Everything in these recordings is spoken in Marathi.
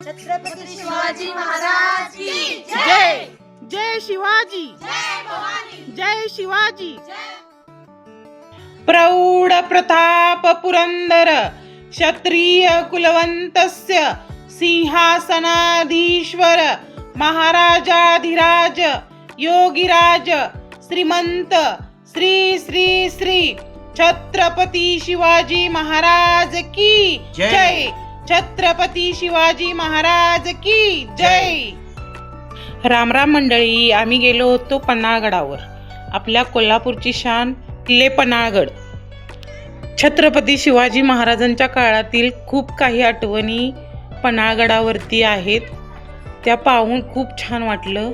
छत्रपती शिवाजी महाराज की जय जय शिवाजी, जय भवानी, जय शिवाजी. प्रौढ प्रताप पुरंदर क्षत्रिय कुलवंतस्य सिंहासनाधीश्वर महाराजाधिराज योगीराज श्रीमंत श्री श्री श्री छत्रपती शिवाजी महाराज की जय. छत्रपती शिवाजी महाराज की जय. राम राम मंडळी, आम्ही गेलो होतो पन्हाळगडावर. आपल्या कोल्हापूरची शान किल्ले पन्हाळगड. छत्रपती शिवाजी महाराजांच्या काळातील खूप काही आठवणी पन्हाळगडावरती आहेत. त्या पाहून खूप छान वाटलं.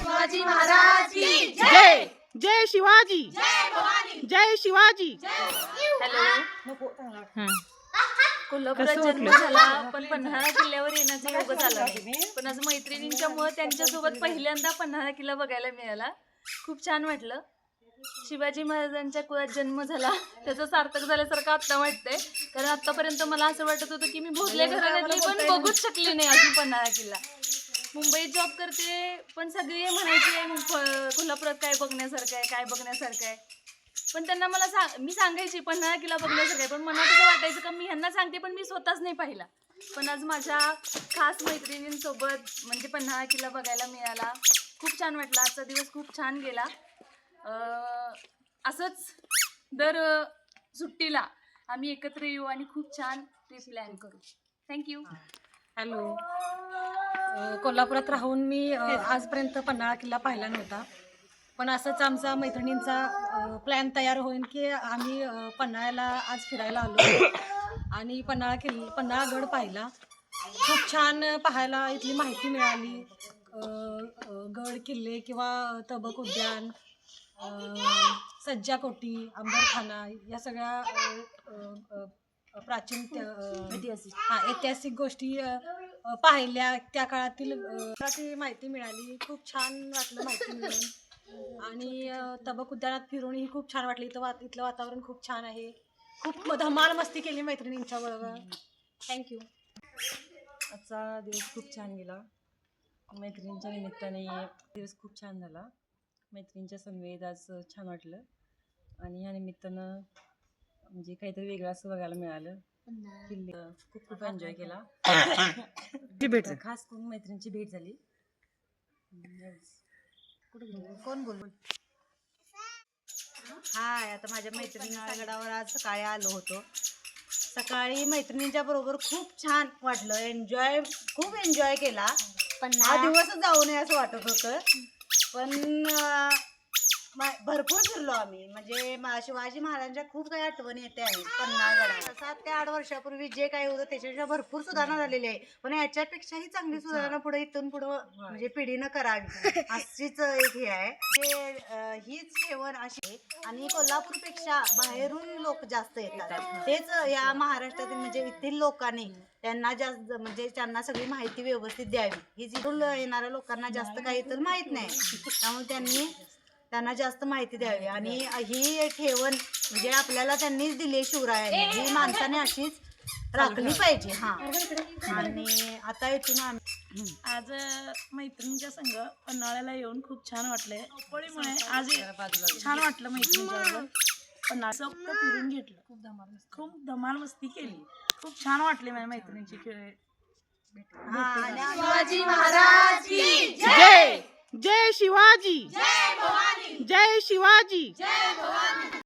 शिवाजी महाराज की जय जय शिवाजी, जय भवानी, जय शिवाजी. हॅलो, कोल्हापुरात कसं जन्म वाटलं? झाला पण पन्हाळा किल्ल्यावर येण्याचं योग झाला नाही. पण आज मैत्रिणींच्या मुळे त्यांच्यासोबत पहिल्यांदा पन्हाळा किल्ला बघायला मिळाला. खूप छान वाटलं. शिवाजी महाराजांच्या कुळात जन्म झाला त्याचं सार्थक झाल्यासारखं आत्ता वाटतंय. कारण आतापर्यंत मला असं वाटत होतं की मी भोसले घराण्यातली पण बघूच शकली नाही अजून पन्हाळा किल्ला. मुंबईत जॉब करते पण सगळे म्हणायचे कोल्हापुरात काय बघण्यासारखं आहे, काय बघण्यासारखं आहे. पण त्यांना मी सांगायची पन्हाळा किल्ला बघण्यासारखं आहे. पण मला कसं वाटायचं का मी ह्यांना सांगते पण मी स्वतःच नाही पाहिला. पण आज माझ्या खास मैत्रिणींसोबत म्हणजे पन्हाळा किल्ला बघायला मिळाला. खूप छान वाटलं. आजचा दिवस खूप छान गेला. असंच दर सुट्टीला आम्ही एकत्र येऊ आणि खूप छान ट्रिप प्लॅन करू. थँक्यू. हॅलो, कोल्हापुरात राहून मी आजपर्यंत पन्हाळा किल्ला पाहिला नव्हता. पण असंच आमचा मैत्रिणींचा प्लॅन तयार होईल की आम्ही पन्हाळ्याला आज फिरायला आलो आणि पन्हाळागड पाहिला. खूप छान पाहायला इथली माहिती मिळाली. गड किल्ले किंवा तबक उद्यान, सज्जाकोटी, अंबरखाना या सगळ्या प्राचीन ऐतिहासिक गोष्टी पाहिल्या. त्या काळातील माहिती मिळाली. खूप छान वाटलं माहिती मिळून. आणि तबक उद्यानात फिरूनही खूप छान वाटलं. इथलं वातावरण खूप छान आहे. खूप धमाल मस्ती केली मैत्रिणींच्या बरोबर. थँक्यू. आजचा दिवस खूप छान गेला. मैत्रिणींच्या निमित्ताने दिवस खूप छान झाला. मैत्रिणींच्या समवेत आज छान वाटलं आणि या निमित्तानं म्हणजे काहीतरी वेगळं असं बघायला मिळालं. किल्ले खूप खूप एन्जॉय केला. भेट खास करून मैत्रिणींची भेट झाली. कोण बोल? हाय, आता माझ्या मैत्रिणीच्या गडावर आज सकाळी आलो होतो. सकाळी मैत्रिणींच्या बरोबर खूप छान वाटलं. खूप एन्जॉय केला. हा दिवसच जाऊ नये असं वाटत होतं. पण भरपूर फिरलो आम्ही. म्हणजे शिवाजी महाराजांच्या खूप काही आठवणी येते आहेत पन्हाळगडावर. 7 ते 8 वर्षापूर्वी जे काही होतं त्याच्यापेक्षा भरपूर सुधारणा झालेली आहे. पण याच्यापेक्षाही चांगली सुधारणा पुढे इथून पुढं म्हणजे पिढीनं करावी अशीच एक हे आहे. हीच ठेवण अशी आहे. आणि कोल्हापूरपेक्षा बाहेरून लोक जास्त येतात. तेच या महाराष्ट्रातील म्हणजे येथील लोकांनी त्यांना जास्त म्हणजे त्यांना सगळी माहिती व्यवस्थित द्यावी. ही जिथून येणाऱ्या लोकांना जास्त काही तर माहित नाही, त्यामुळे त्यांना जास्त माहिती द्यावी. आणि ही ठेवण म्हणजे आपल्याला त्यांनीच दिली शिवरायांनी, ही माणसाने अशीच राखली पाहिजे. हा, आणि आता इथून आम्ही आज मैत्रिणींच्या संग पन्हाळ्याला येऊन खूप छान वाटले. धावपळीमुळे आज छान वाटलं मैत्रिणींच्या बरोबर. पन्हाळा चक्क फिरून घेतलं. खूप धमाल मस्ती केली. खूप छान वाटले माझ्या मैत्रिणींची शिवाजी महाराज की जय जय शिवाजी जय भवानी जय शिवाजी जय भवानी.